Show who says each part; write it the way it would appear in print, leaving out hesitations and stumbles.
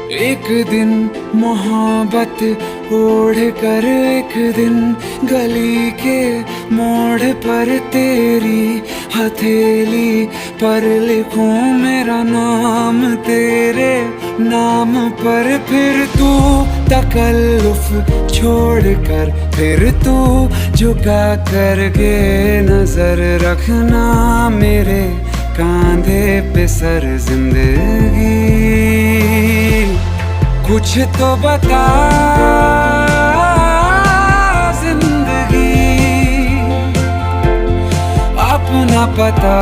Speaker 1: एक दिन मोहब्बत ओढ़ कर, एक दिन गली के मोड़ पर तेरी हथेली पर लिखूं मेरा नाम तेरे नाम पर। फिर तू तकल्लुफ छोड़ कर, फिर तू झुका करके नजर रखना मेरे कांधे पे सर जिंदगी। कुछ तो बता जिंदगी, अपना पता